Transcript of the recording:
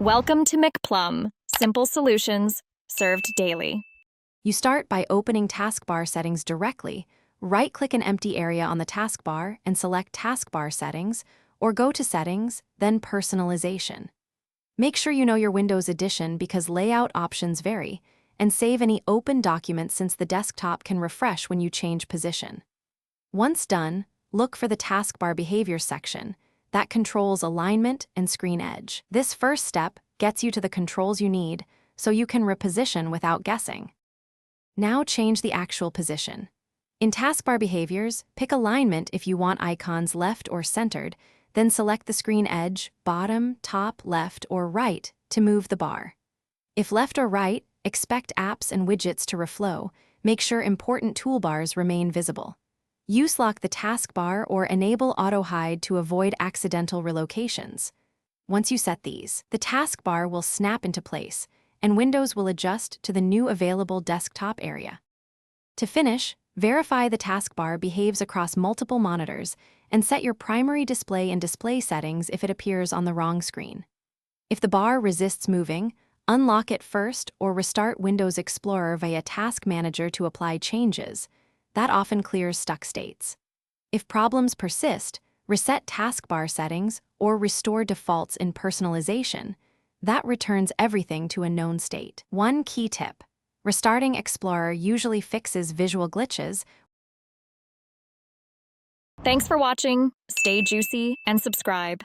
Welcome to McPlum, simple solutions served daily. You start by opening Taskbar settings directly. Right-click an empty area on the taskbar and select Taskbar settings, or go to Settings, then Personalization. Make sure you know your Windows edition because layout options vary, and save any open documents since the desktop can refresh when you change position. Once done, look for the Taskbar Behaviors section that controls alignment and screen edge. This first step gets you to the controls you need so you can reposition without guessing. Now change the actual position. In Taskbar Behaviors, pick alignment if you want icons left or centered, then select the screen edge, bottom, top, left, or right to move the bar. If left or right, expect apps and widgets to reflow. Make sure important toolbars remain visible. Use lock the taskbar or enable auto-hide to avoid accidental relocations. Once you set these, the taskbar will snap into place, and Windows will adjust to the new available desktop area. To finish, verify the taskbar behaves across multiple monitors and set your primary display and display settings if it appears on the wrong screen. If the bar resists moving, unlock it first or restart Windows Explorer via Task Manager to apply changes. That often clears stuck states. If problems persist, reset taskbar settings or restore defaults in personalization. That returns everything to a known state. One key tip: restarting Explorer usually fixes visual glitches. Thanks for watching. Stay juicy and subscribe.